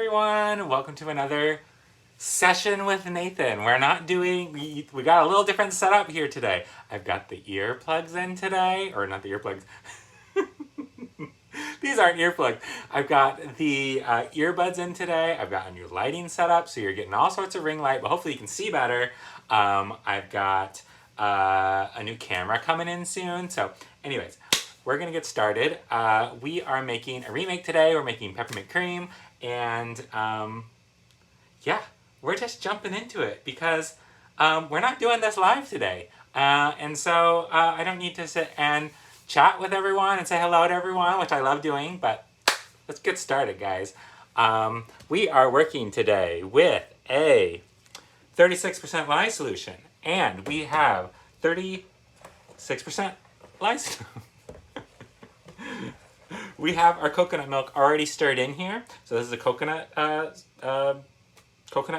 everyone, welcome to another session with Nathan. We're not doing, we got a little different setup here today. I've got the earplugs in today, or not the earplugs. These aren't earplugs. I've got the earbuds in today. I've got a new lighting setup, so you're getting all sorts of ring light, but hopefully you can see better. I've got a new camera coming in soon. So anyways, we're going to get started. We are making a remake today. We're making Peppermint Cream. And yeah, we're just jumping into it because we're not doing this live today. And so I don't need to sit and chat with everyone and say hello to everyone, which I love doing. But let's get started, guys. We are working today with a 36% lye solution. And we have 36% lye solution. We have our coconut milk already stirred in here. So this is a coconut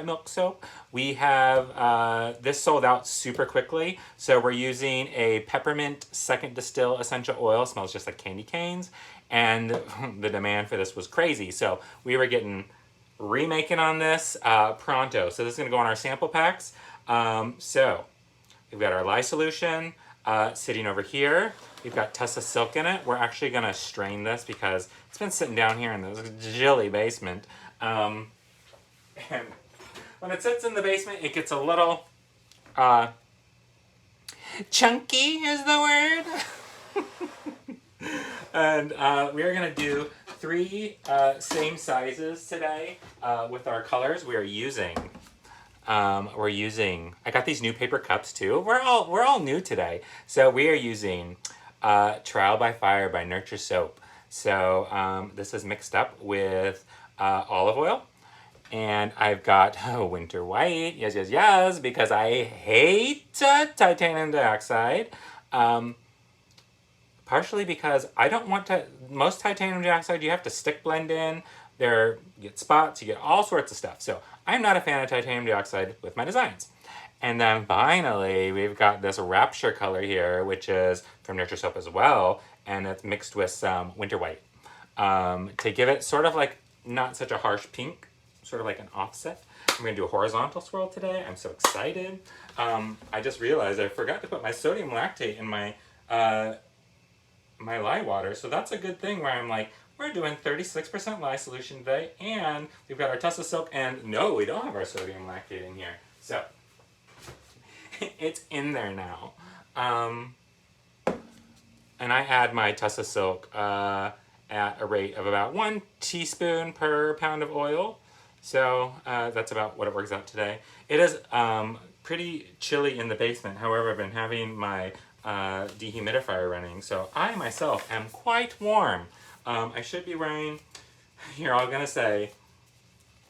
milk soap. We have, this sold out super quickly. So we're using a peppermint second distill essential oil. Smells just like candy canes. And the demand for this was crazy. So we were getting remaking on this pronto. So this is gonna go on our sample packs. So we've got our lye solution sitting over here. We've got Tussa Silk in it. We're actually going to strain this because it's been sitting down here in this chilly basement. And when it sits in the basement, it gets a little chunky is the word. And we are going to do 3 same sizes today with our colors. We are using... I got these new paper cups too. We're all new today. So we are using Trial by Fire by Nurture Soap. So this is mixed up with olive oil. And I've got Winter White. Yes, because I hate titanium dioxide. Partially because I don't want to... Most titanium dioxide you have to stick blend in. You get spots, you get all sorts of stuff. So I'm not a fan of titanium dioxide with my designs. And then finally, we've got this Rapture color here, which is from Nurture Soap as well. And it's mixed with some Winter White to give it sort of like not such a harsh pink, sort of like an offset. I'm going to do a horizontal swirl today. I'm so excited. I just realized I forgot to put my sodium lactate in my my lye water. So that's a good thing where I'm like, we're doing 36% lye solution today, and we've got our Tussa Silk, and no, we don't have our sodium lactate in here. So, it's in there now. And I add my Tussa Silk at a rate of about 1 teaspoon per pound of oil. So, that's about what it works out today. It is pretty chilly in the basement. However, I've been having my dehumidifier running, so I myself am quite warm. I should be wearing, you're all gonna say,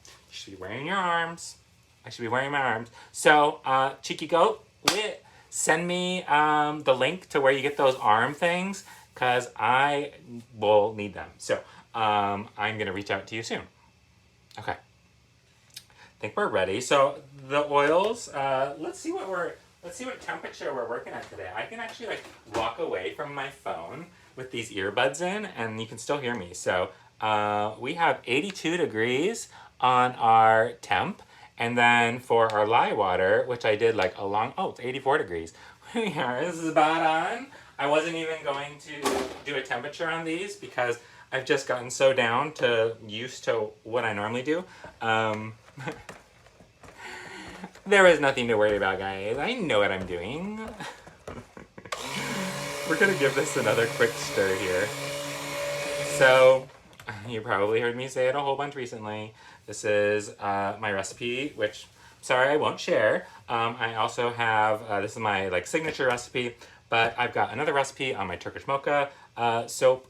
you should be wearing your arms. I should be wearing my arms. So, Cheeky Goat, send me the link to where you get those arm things, because I will need them. So, I'm gonna reach out to you soon. Okay. I think we're ready. So, the oils, let's see what temperature we're working at today. I can actually like walk away from my phone with these earbuds in, and you can still hear me. So we have 82 degrees on our temp, and then for our lye water, which I did like it's 84 degrees. Yeah, this is about on. I wasn't even going to do a temperature on these because I've just gotten so used to what I normally do. There is nothing to worry about, guys. I know what I'm doing. We're gonna give this another quick stir here. So, you probably heard me say it a whole bunch recently. This is my recipe, which, sorry, I won't share. I also have, this is my like signature recipe, but I've got another recipe on my Turkish mocha soap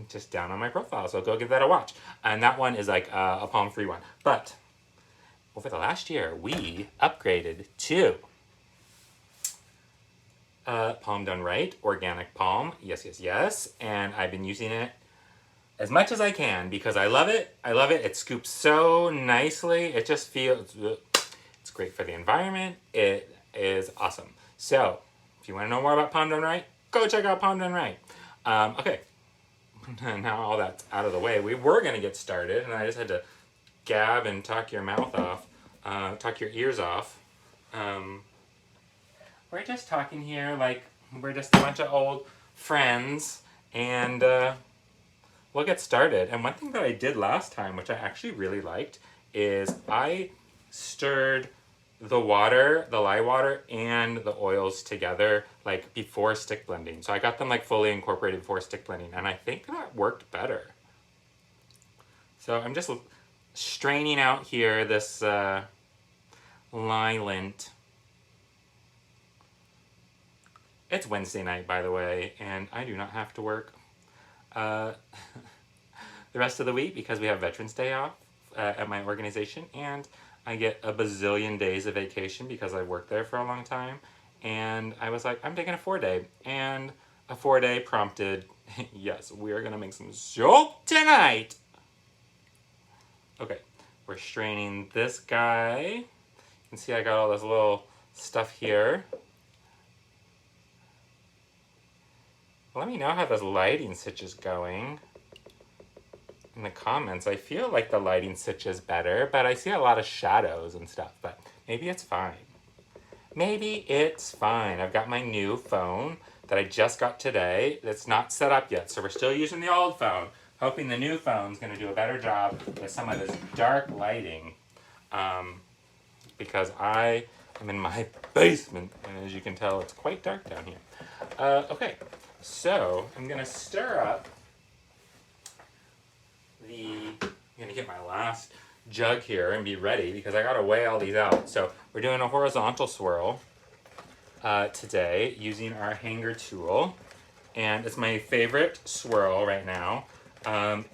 just down on my profile, so go give that a watch. And that one is like a palm-free one. But over the last year, we upgraded to Palm Done Right, organic palm. Yes. And I've been using it as much as I can because I love it. It scoops so nicely. It just feels, it's great for the environment. It is awesome. So, if you want to know more about Palm Done Right, go check out Palm Done Right. Okay, now all that's out of the way, we were going to get started, and I just had to gab and talk your mouth off, talk your ears off. We're just talking here like we're just a bunch of old friends, and we'll get started. And one thing that I did last time, which I actually really liked, is I stirred the water, the lye water, and the oils together like before stick blending. So I got them like fully incorporated before stick blending, and I think that worked better. So I'm just straining out here this lye lint. It's Wednesday night, by the way, and I do not have to work the rest of the week because we have Veterans Day off at my organization, and I get a bazillion days of vacation because I worked there for a long time. And I was like, I'm taking a 4-day. And a 4-day prompted, yes, we are going to make some soap tonight. Okay, we're straining this guy. You can see I got all this little stuff here. Let me know how this lighting switch is going in the comments. I feel like the lighting switch is better, but I see a lot of shadows and stuff, but maybe it's fine. Maybe it's fine. I've got my new phone that I just got today that's not set up yet, so we're still using the old phone, hoping the new phone's going to do a better job with some of this dark lighting, because I am in my basement, and as you can tell, it's quite dark down here. Okay, so I'm going to stir up I'm going to get my last jug here and be ready because I got to weigh all these out. So we're doing a horizontal swirl today using our hanger tool, and it's my favorite swirl right now.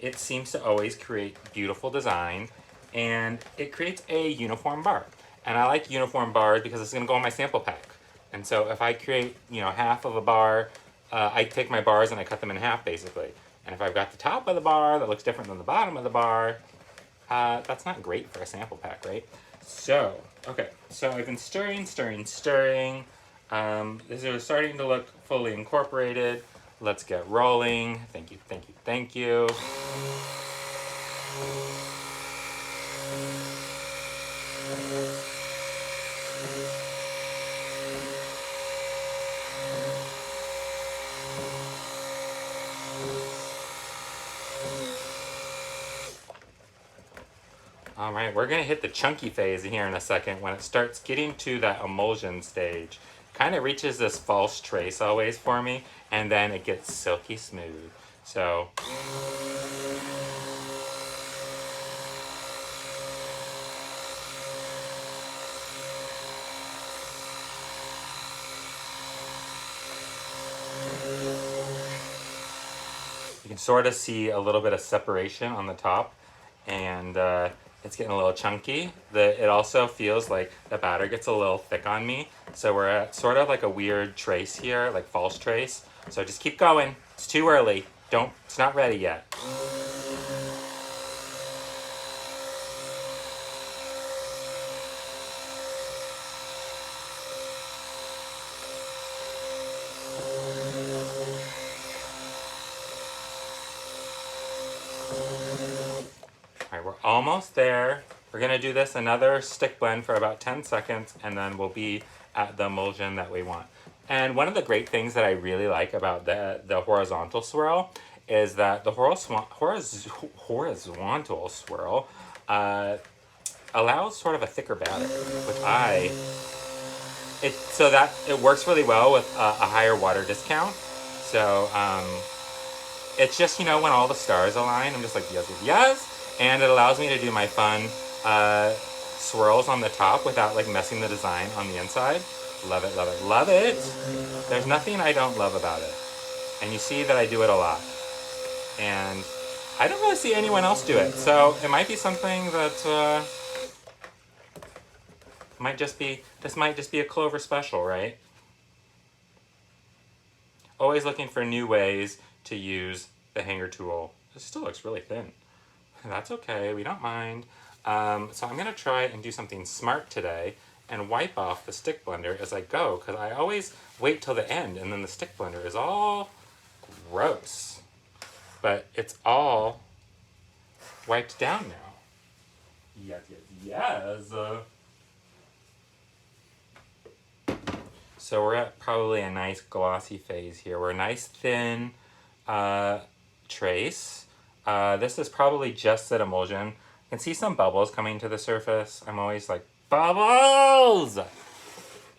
It seems to always create beautiful design, and it creates a uniform bar. And I like uniform bars because it's going to go on my sample pack. And so if I create, half of a bar, I take my bars and I cut them in half basically. And if I've got the top of the bar that looks different than the bottom of the bar, that's not great for a sample pack, right? So, okay, so I've been stirring. This is starting to look fully incorporated. Let's get rolling. Thank you. All right, we're gonna hit the chunky phase here in a second when it starts getting to that emulsion stage. Kind of reaches this false trace always for me, and then it gets silky smooth. So. You can sort of see a little bit of separation on the top, and it's getting a little chunky. It also feels like the batter gets a little thick on me. So we're at sort of like a weird trace here, like false trace. So just keep going. It's too early. It's not ready yet. All right, we're almost there. We're gonna do this another stick blend for about 10 seconds, and then we'll be at the emulsion that we want. And one of the great things that I really like about the horizontal swirl is that the horizontal swirl allows sort of a thicker batter, which so that it works really well with a higher water discount. So it's just, when all the stars align, I'm just like, yes. And it allows me to do my fun swirls on the top without like messing the design on the inside. Love it. There's nothing I don't love about it. And you see that I do it a lot. And I don't really see anyone else do it. So it might be something that this might just be a Clover special, right? Always looking for new ways to use the hanger tool. This still looks really thin. That's okay, we don't mind. So I'm gonna try and do something smart today and wipe off the stick blender as I go, because I always wait till the end and then the stick blender is all gross. but it's all wiped down now. Yes, yes, yes. So we're at probably a nice glossy phase here. We're a nice thin trace. This is probably just that emulsion. I can see some bubbles coming to the surface. I'm always like, bubbles!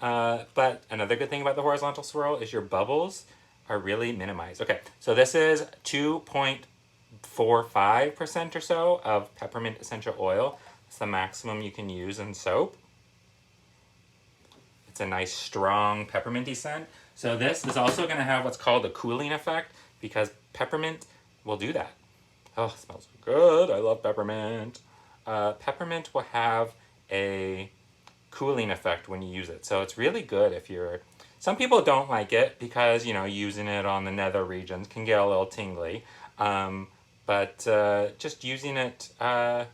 But another good thing about the horizontal swirl is your bubbles are really minimized. Okay, so this is 2.45% or so of peppermint essential oil. It's the maximum you can use in soap. It's a nice strong pepperminty scent. So this is also going to have what's called a cooling effect because peppermint will do that. Oh, it smells so good. I love peppermint. Peppermint will have a cooling effect when you use it. So it's really good if you're... Some people don't like it because, you know, using it on the nether regions can get a little tingly. But just using it, I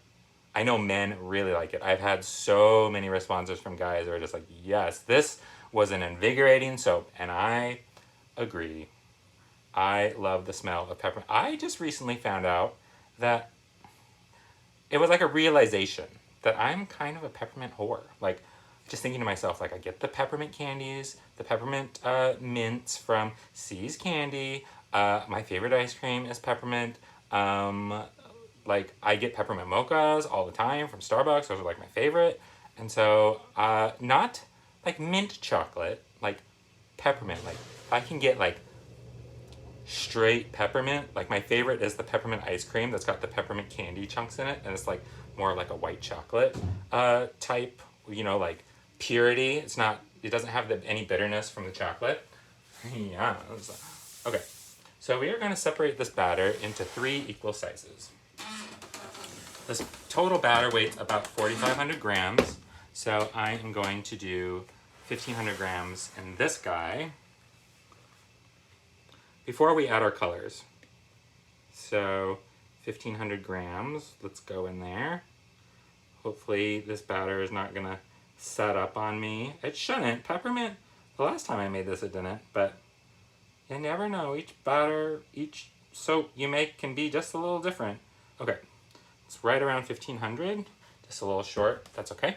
know men really like it. I've had so many responses from guys who are just like, yes, this was an invigorating soap. And I agree. I love the smell of peppermint. I just recently found out that it was like a realization that I'm kind of a peppermint whore. Like, just thinking to myself, like, I get the peppermint candies, the peppermint mints from C's Candy. My favorite ice cream is peppermint. Like, I get peppermint mochas all the time from Starbucks. Those are, like, my favorite. And so, not, like, mint chocolate, like, peppermint. Like, if I can get, like, straight peppermint, like, my favorite is the peppermint ice cream that's got the peppermint candy chunks in it. And it's, like, more like a white chocolate type, you know, like, purity. It's not, it doesn't have any bitterness from the chocolate. Yeah. Okay. So we are going to separate this batter into 3 equal sizes. This total batter weighs about 4,500 grams. So I am going to do 1,500 grams in this guy before we add our colors. So 1,500 grams, let's go in there. Hopefully this batter is not going to set up on me. It shouldn't. Peppermint, the last time I made this it didn't, but you never know. Each batter, each soap you make can be just a little different. Okay, it's right around 1,500, just a little short, that's okay.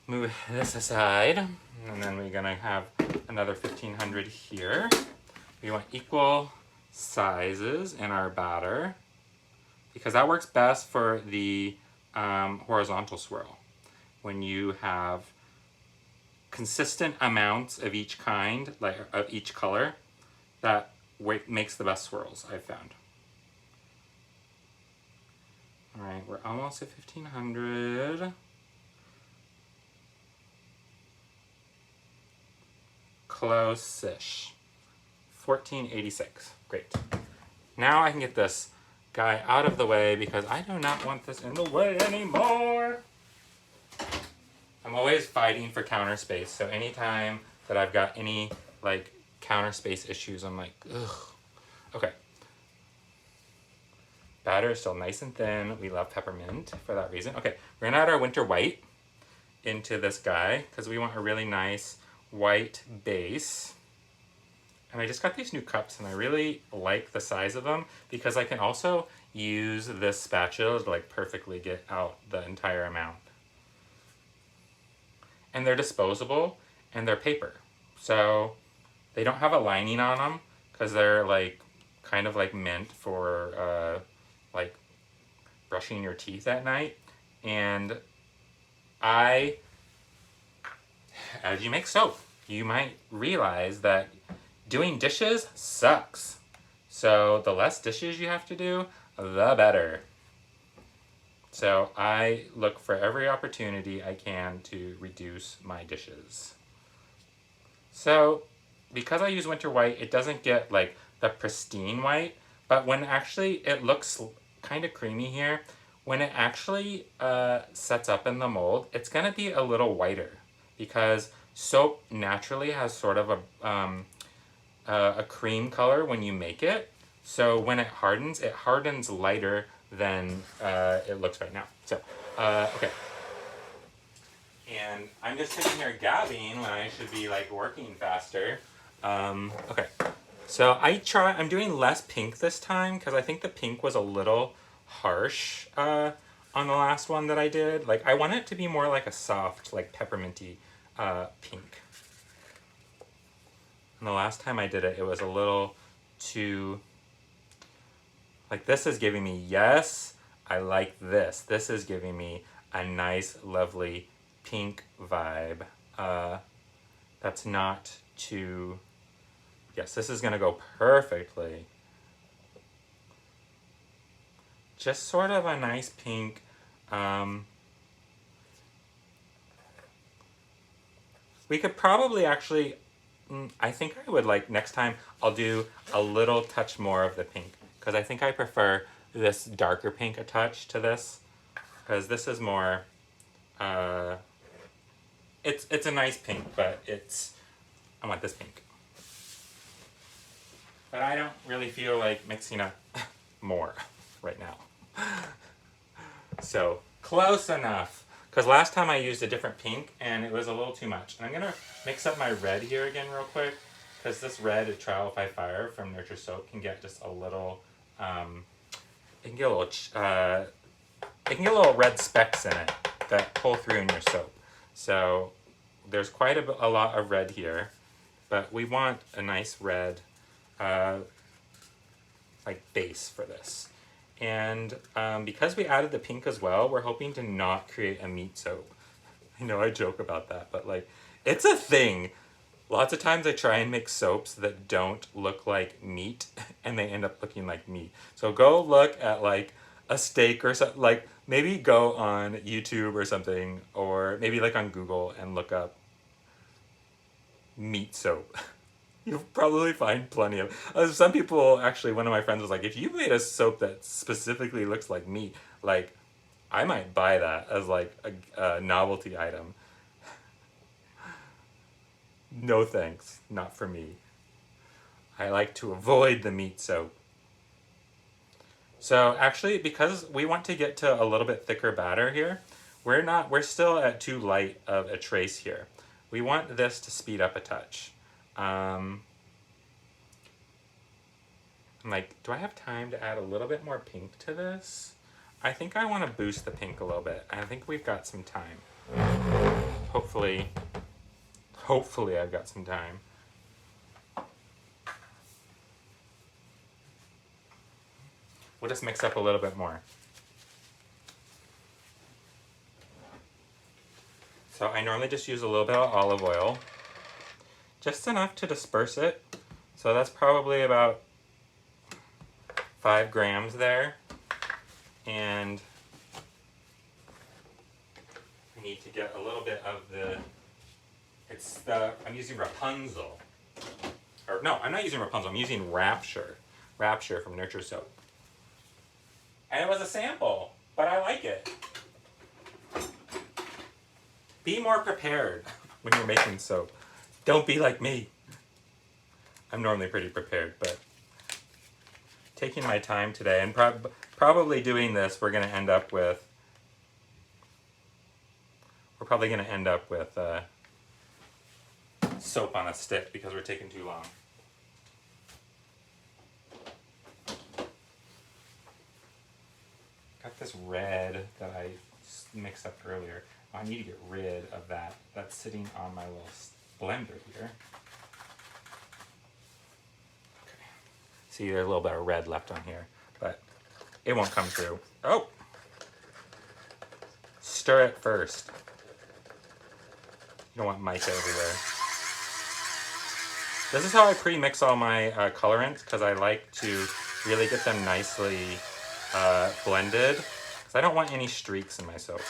Move this aside, and then we're gonna have another 1,500 here. We want equal sizes in our batter because that works best for the horizontal swirl. When you have consistent amounts of each kind, like of each color, that makes the best swirls, I've found. All right, we're almost at 1,500. Close-ish. 1486. Great. Now I can get this guy out of the way because I do not want this in the way anymore. I'm always fighting for counter space, so anytime that I've got any, like, counter space issues, I'm like, ugh. Okay. Batter is still nice and thin. We love peppermint for that reason. Okay, we're gonna add our winter white into this guy because we want a really nice white base. And I just got these new cups and I really like the size of them because I can also use this spatula to, like, perfectly get out the entire amount. And they're disposable and they're paper. So they don't have a lining on them because they're, like, kind of like meant for like brushing your teeth at night. And as you make soap, you might realize that doing dishes sucks. So the less dishes you have to do, the better. So I look for every opportunity I can to reduce my dishes. So because I use winter white, it doesn't get, like, the pristine white, but when actually it looks kind of creamy here, when it actually sets up in the mold, it's going to be a little whiter because soap naturally has sort of a cream color when you make it. So when it hardens lighter than it looks right now. So, okay. And I'm just sitting here gabbing when I should be, like, working faster. Okay. So I'm doing less pink this time because I think the pink was a little harsh on the last one that I did. Like I want it to be more like a soft, like pepperminty pink. And the last time I did it, it was a little too, like this is giving me, yes, I like this. This is giving me a nice, lovely pink vibe. That's not too, yes, this is gonna go perfectly. Just sort of a nice pink. We could probably actually, I think I would like, next time I'll do a little touch more of the pink. Because I think I prefer this darker pink a touch to this. Because this is more, it's a nice pink, but I want this pink. But I don't really feel like mixing up more right now. So, close enough. Because last time I used a different pink and it was a little too much. And I'm going to mix up my red here again real quick. Because this red at Trial by Fire from Nurture Soap can get just a little, it can get a little red specks in it that pull through in your soap. So there's quite a lot of red here. But we want a nice red like base for this. And because we added the pink as well, we're hoping to not create a meat soap. I know I joke about that, but like, it's a thing. Lots of times I try and make soaps that don't look like meat, and they end up looking like meat. So go look at like a steak or something, like maybe go on YouTube or something, or maybe like on Google and look up meat soap. You'll probably find plenty of. Some people, actually, one of my friends was like, if you made a soap that specifically looks like meat, like, I might buy that as like a novelty item. No thanks, not for me. I like to avoid the meat soap. So actually, because we want to get to a little bit thicker batter here, we're still at too light of a trace here. We want this to speed up a touch. I'm like, do I have time to add a little bit more pink to this? I think I want to boost the pink a little bit. I think we've got some time. Hopefully I've got some time. We'll just mix up a little bit more. So I normally just use a little bit of olive oil. Just enough to disperse it. So that's probably about 5 grams there. And I need to get a little bit of I'm using Rapunzel. Or no, I'm not using Rapunzel, I'm using Rapture. Rapture from Nurture Soap. And it was a sample, but I like it. Be more prepared when you're making soap. Don't be like me. I'm normally pretty prepared, but taking my time today and probably doing this, we're probably going to end up with soap on a stick because we're taking too long. Got this red that I mixed up earlier. I need to get rid of that. That's sitting on my little blender here. Okay. See, there's a little bit of red left on here, but it won't come through. Oh! Stir it first. You don't want mica everywhere. This is how I pre-mix all my colorants, because I like to really get them nicely blended, because I don't want any streaks in my soap.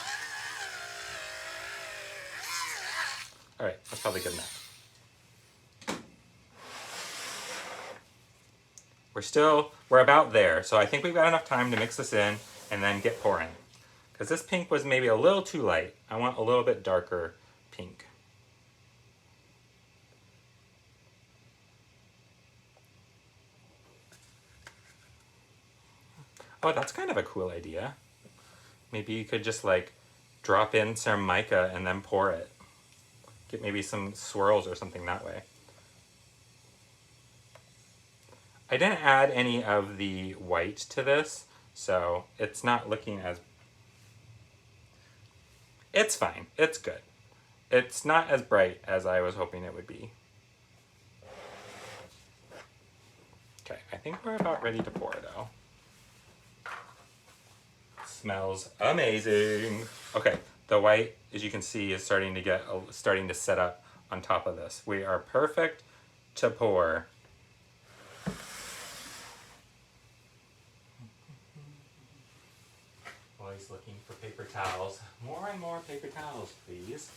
All right, that's probably good enough. We're about there, so I think we've got enough time to mix this in and then get pouring. Because this pink was maybe a little too light. I want a little bit darker pink. Oh, that's kind of a cool idea. Maybe you could just like drop in some mica and then pour it. Get maybe some swirls or something that way. I didn't add any of the white to this, so it's not looking as... It's fine. It's good. It's not as bright as I was hoping it would be. Okay, I think we're about ready to pour though. Smells amazing. Okay, the white, as you can see, is starting to set up on top of this. We are perfect to pour. Always looking for paper towels. More and more paper towels, please.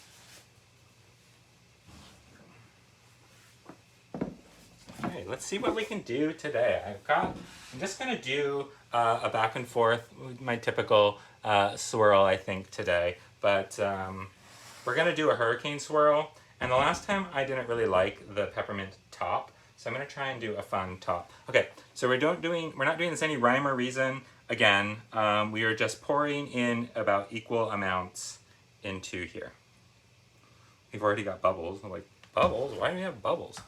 Okay, let's see what we can do today. I'm just gonna do a back and forth, my typical swirl, I think, today. But we're gonna do a hurricane swirl. And the last time I didn't really like the peppermint top, so I'm gonna try and do a fun top. Okay, so we're not doing this any rhyme or reason. Again, we are just pouring in about equal amounts into here. We've already got bubbles. I'm like, bubbles? Why do we have bubbles?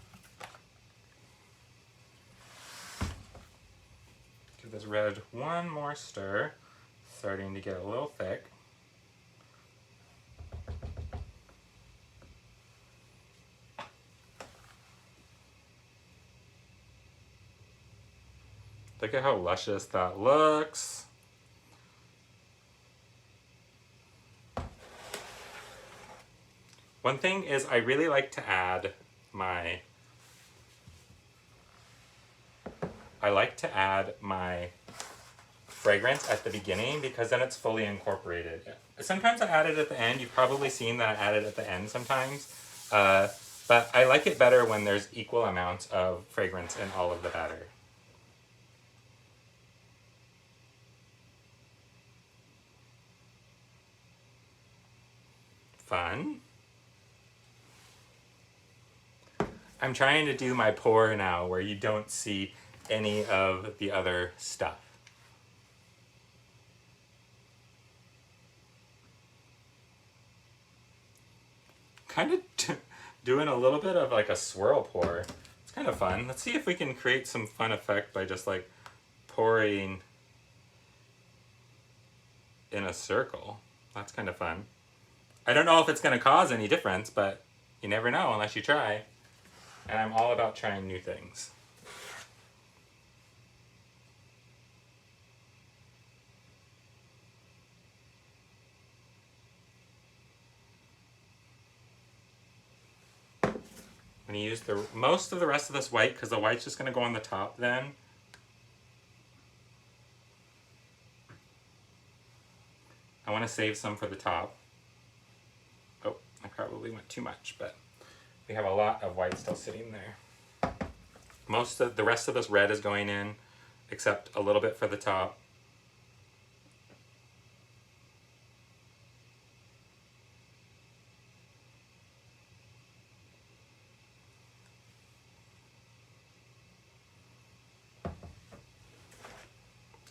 Give this red one more stir. Starting to get a little thick. Look at how luscious that looks. One thing is I really like to add my fragrance at the beginning because then it's fully incorporated. Sometimes I add it at the end. You've probably seen that I add it at the end sometimes. But I like it better when there's equal amounts of fragrance in all of the batter. Fun. I'm trying to do my pour now where you don't see any of the other stuff. Kind of doing a little bit of like a swirl pour. It's kind of fun. Let's see if we can create some fun effect by just like pouring in a circle. That's kind of fun. I don't know if it's going to cause any difference, but you never know unless you try. And I'm all about trying new things. I'm going to use most of the rest of this white because the white's just going to go on the top then. I want to save some for the top. Oh, I probably went too much, but we have a lot of white still sitting there. Most of the rest of this red is going in, except a little bit for the top.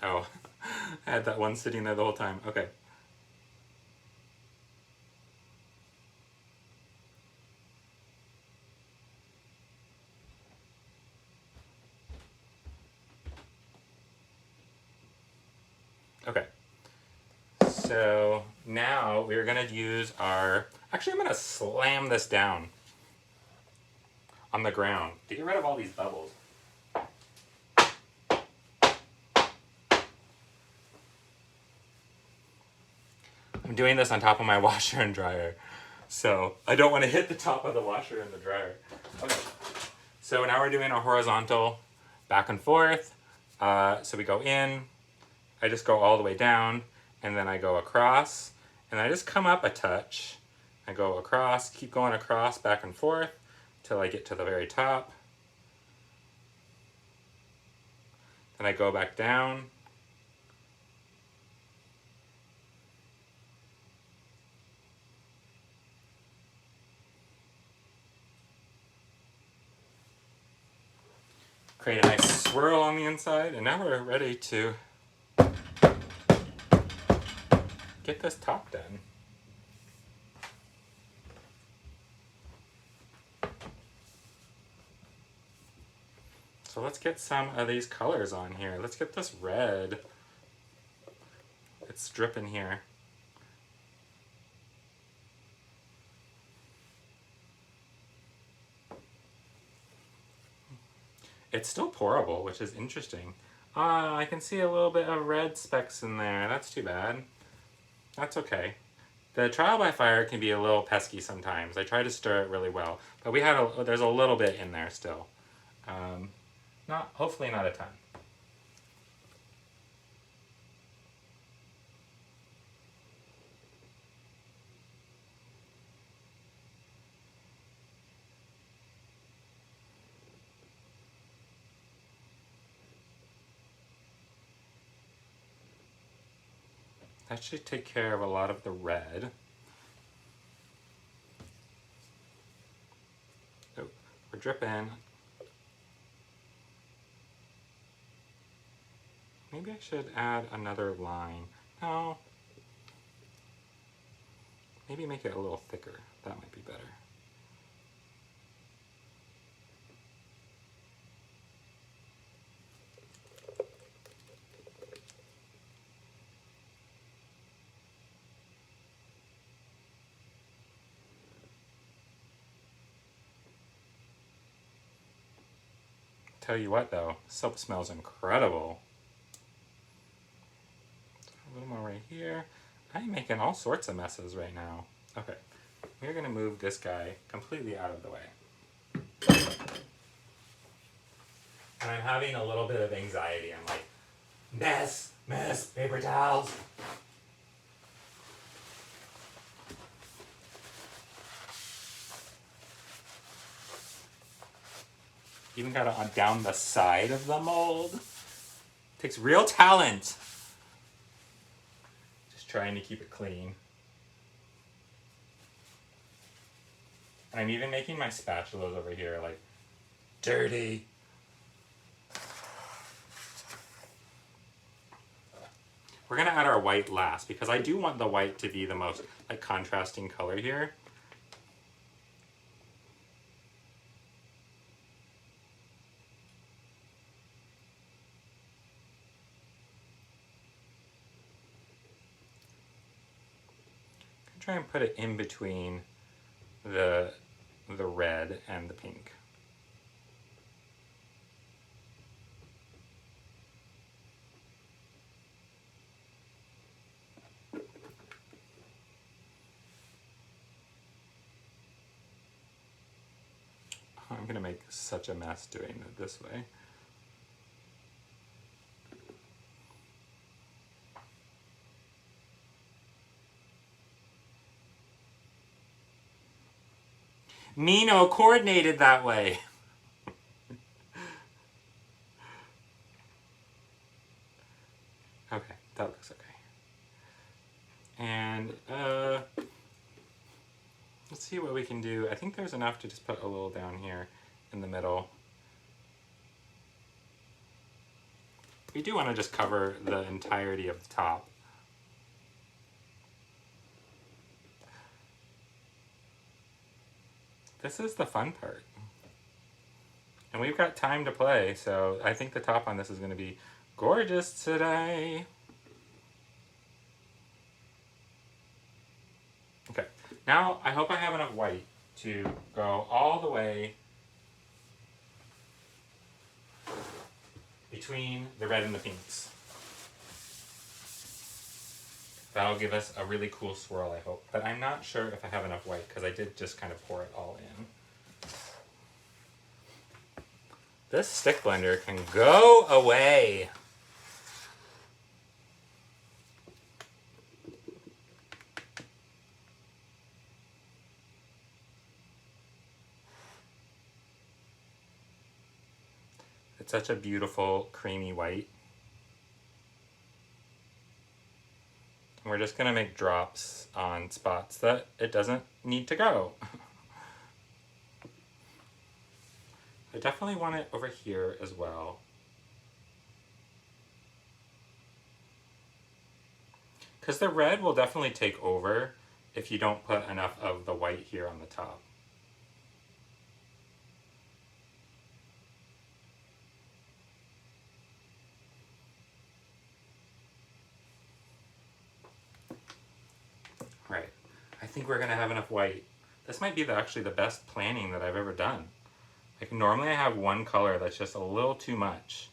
Oh, I had that one sitting there the whole time. Okay. Okay, so now we're going to use our... Actually, I'm going to slam this down on the ground to get rid of all these bubbles. I'm doing this on top of my washer and dryer, so I don't want to hit the top of the washer and the dryer. Okay, so now we're doing a horizontal back and forth. So we go in. I just go all the way down, and then I go across, and I just come up a touch. I go across, keep going across, back and forth, till I get to the very top. Then I go back down. Create a nice swirl on the inside, and now we're ready to get this top done. So let's get some of these colors on here. Let's get this red. It's dripping here. It's still pourable, which is interesting. I can see a little bit of red specks in there. That's too bad. That's okay. The trial by fire can be a little pesky sometimes. I try to stir it really well, but there's a little bit in there still. Hopefully not a ton. That should take care of a lot of the red. Oh, we're dripping. Maybe I should add another line. No. Maybe make it a little thicker. That might be better. Tell you what though, soap smells incredible. A little more right here. I'm making all sorts of messes right now. Okay, we're gonna move this guy completely out of the way. And I'm having a little bit of anxiety. I'm like, mess, paper towels. Even got it on down the side of the mold. Takes real talent. Just trying to keep it clean. I'm even making my spatulas over here like dirty. We're gonna add our white last because I do want the white to be the most like contrasting color here. Try and put it in between the red and the pink. I'm gonna make such a mess doing it this way. Mino coordinated that way. Okay, that looks okay. And let's see what we can do. I think there's enough to just put a little down here in the middle. We do want to just cover the entirety of the top. This is the fun part. And we've got time to play, so I think the top on this is going to be gorgeous today. Okay, now I hope I have enough white to go all the way between the red and the pinks. That'll give us a really cool swirl, I hope. But I'm not sure if I have enough white because I did just kind of pour it all in. This stick blender can go away. It's such a beautiful creamy white. We're just gonna make drops on spots that it doesn't need to go. I definitely want it over here as well. Because the red will definitely take over if you don't put enough of the white here on the top. think we're gonna have enough white. This might be actually the best planning that I've ever done. Like normally I have one color that's just a little too much.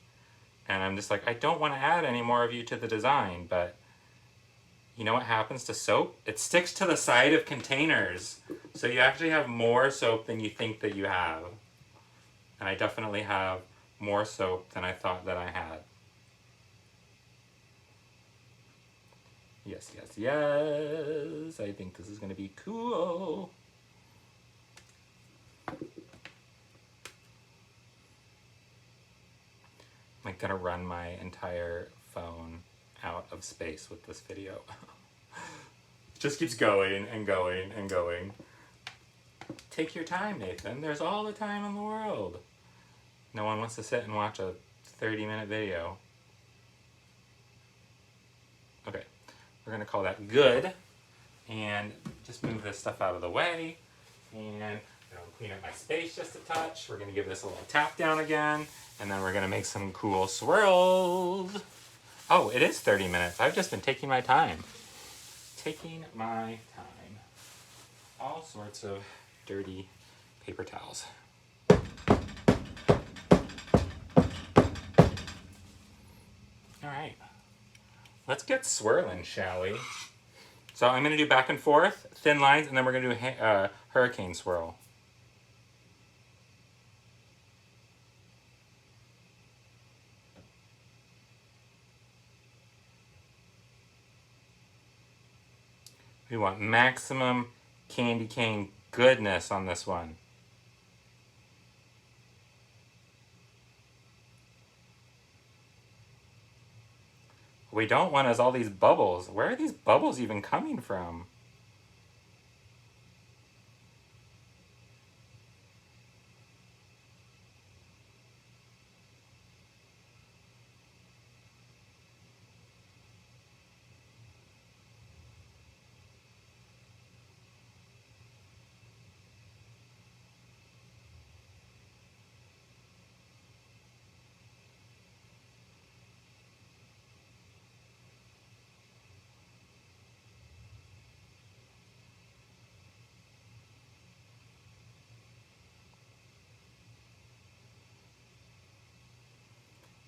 And I'm just like, I don't want to add any more of you to the design, but you know what happens to soap? It sticks to the side of containers. So you actually have more soap than you think that you have. And I definitely have more soap than I thought that I had. Yes, yes, yes. I think this is going to be cool. I'm gonna run my entire phone out of space with this video. Just keeps going and going and going. Take your time, Nathan. There's all the time in the world. No one wants to sit and watch a 30-minute video. Okay, we're gonna call that good. And just move this stuff out of the way. And clean up my space just a touch. We're gonna give this a little tap down again. And then we're gonna make some cool swirls. Oh, it is 30 minutes. I've just been taking my time. Taking my time. All sorts of dirty paper towels. All right, let's get swirling, shall we? So I'm gonna do back and forth, thin lines, and then we're gonna do a hurricane swirl. We want maximum candy cane goodness on this one. What we don't want is all these bubbles. Where are these bubbles even coming from?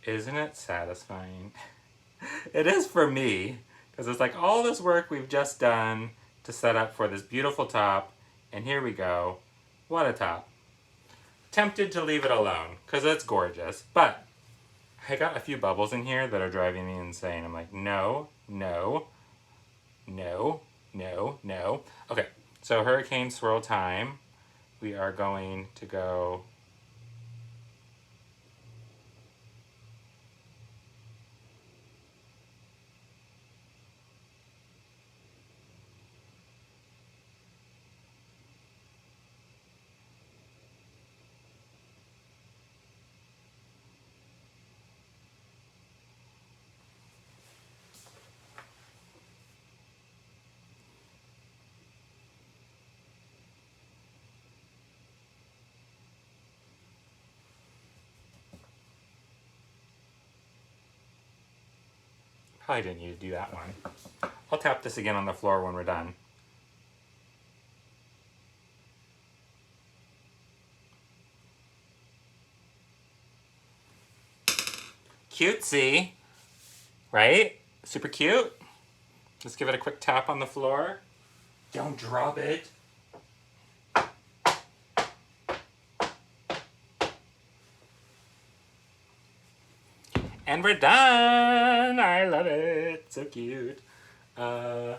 Isn't it satisfying? It is for me, because it's like all this work we've just done to set up for this beautiful top, and here we go. What a top. Tempted to leave it alone, because it's gorgeous, but I got a few bubbles in here that are driving me insane. I'm like, no, no, no, no, no. Okay, so hurricane swirl time. We are going to go probably didn't need to do that one. I'll tap this again on the floor when we're done. Cutesy, right? Super cute. Let's give it a quick tap on the floor. Don't drop it. And we're done! I love it. So cute. I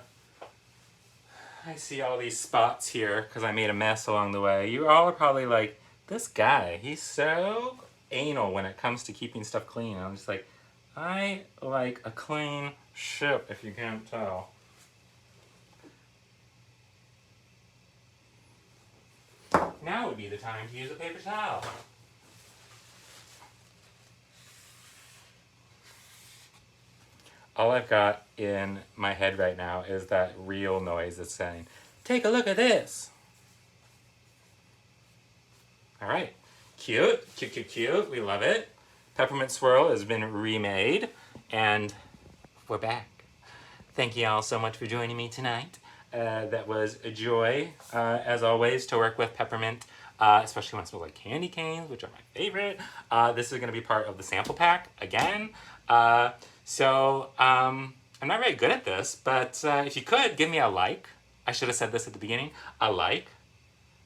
see all these spots here because I made a mess along the way. You all are probably like, this guy, he's so anal when it comes to keeping stuff clean. I'm just like, I like a clean ship, if you can't tell. Now would be the time to use a paper towel. All I've got in my head right now is that real noise that's saying, take a look at this. All right, cute, cute, cute, cute. We love it. Peppermint Swirl has been remade, and we're back. Thank you all so much for joining me tonight. That was a joy, as always, to work with Peppermint, especially when it smells like candy canes, which are my favorite. This is going to be part of the sample pack again. I'm not very good at this, but if you could, give me a like. I should have said this at the beginning. A like.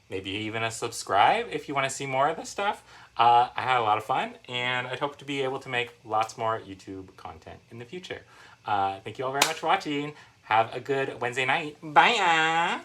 Maybe even a subscribe if you want to see more of this stuff. I had a lot of fun, and I'd hope to be able to make lots more YouTube content in the future. Thank you all very much for watching. Have a good Wednesday night. Bye!